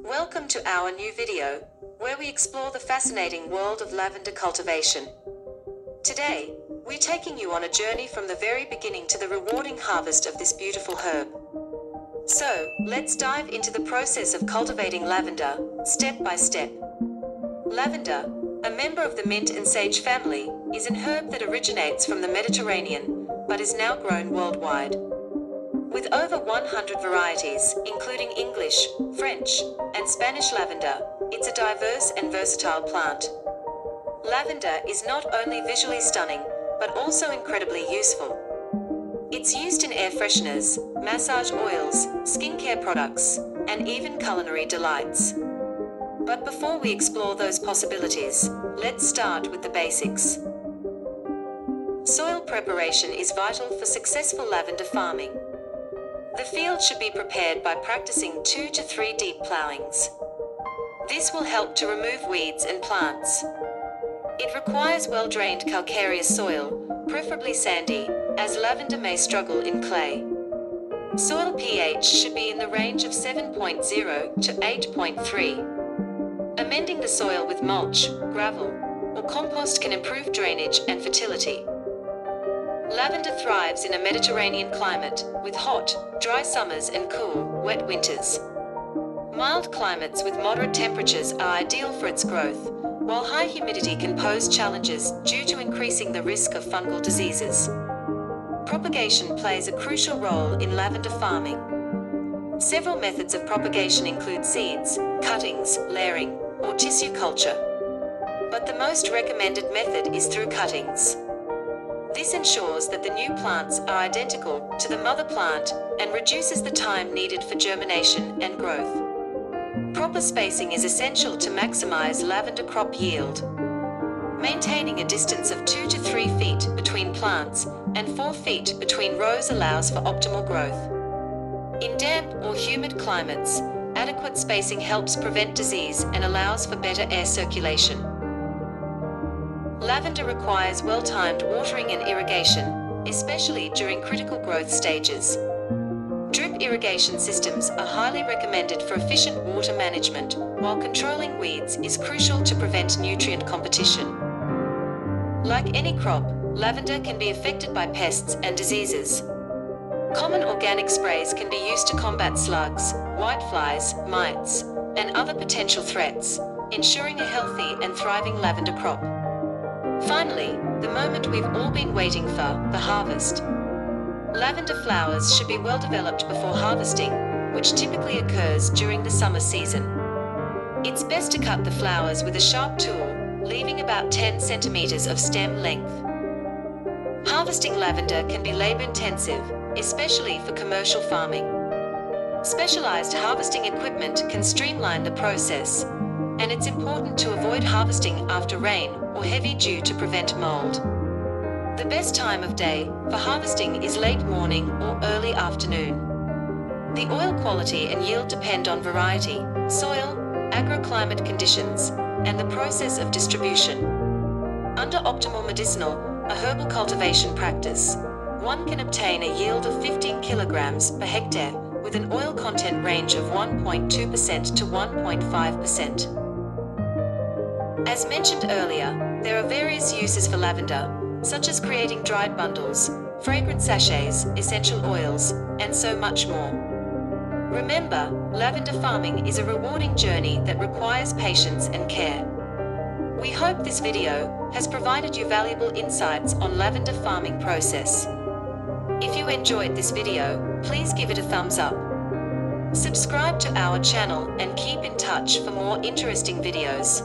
Welcome to our new video, where we explore the fascinating world of lavender cultivation. Today, we're taking you on a journey from the very beginning to the rewarding harvest of this beautiful herb. So, let's dive into the process of cultivating lavender, step by step. Lavender, a member of the mint and sage family, is an herb that originates from the Mediterranean, but is now grown worldwide. With over 100 varieties, including English, French, and Spanish lavender, it's a diverse and versatile plant. Lavender is not only visually stunning, but also incredibly useful. It's used in air fresheners, massage oils, skincare products, and even culinary delights. But before we explore those possibilities, let's start with the basics. Soil preparation is vital for successful lavender farming. The field should be prepared by practicing 2 to 3 deep plowings. This will help to remove weeds and plants. It requires well-drained calcareous soil, preferably sandy, as lavender may struggle in clay. Soil pH should be in the range of 7.0 to 8.3. Amending the soil with mulch, gravel, or compost can improve drainage and fertility. Lavender thrives in a Mediterranean climate, with hot, dry summers and cool, wet winters. Mild climates with moderate temperatures are ideal for its growth, while high humidity can pose challenges due to increasing the risk of fungal diseases. Propagation plays a crucial role in lavender farming. Several methods of propagation include seeds, cuttings, layering, or tissue culture. But the most recommended method is through cuttings. This ensures that the new plants are identical to the mother plant and reduces the time needed for germination and growth. Proper spacing is essential to maximize lavender crop yield. Maintaining a distance of 2 to 3 feet between plants and 4 feet between rows allows for optimal growth. In damp or humid climates, adequate spacing helps prevent disease and allows for better air circulation. Lavender requires well-timed watering and irrigation, especially during critical growth stages. Drip irrigation systems are highly recommended for efficient water management, while controlling weeds is crucial to prevent nutrient competition. Like any crop, lavender can be affected by pests and diseases. Common organic sprays can be used to combat slugs, whiteflies, mites, and other potential threats, ensuring a healthy and thriving lavender crop. Finally, the moment we've all been waiting for, the harvest. Lavender flowers should be well developed before harvesting, which typically occurs during the summer season. It's best to cut the flowers with a sharp tool, leaving about 10 centimeters of stem length. Harvesting lavender can be labor-intensive, especially for commercial farming. Specialized harvesting equipment can streamline the process, and it's important to avoid harvesting after rain or heavy dew to prevent mold. The best time of day for harvesting is late morning or early afternoon. The oil quality and yield depend on variety, soil, agroclimate conditions, and the process of distribution. Under optimal medicinal, a herbal cultivation practice, one can obtain a yield of 15 kilograms per hectare with an oil content range of 1.2% to 1.5%. As mentioned earlier, there are various uses for lavender, such as creating dried bundles, fragrant sachets, essential oils, and so much more. Remember, lavender farming is a rewarding journey that requires patience and care. We hope this video has provided you valuable insights on lavender farming process. If you enjoyed this video, please give it a thumbs up. Subscribe to our channel and keep in touch for more interesting videos.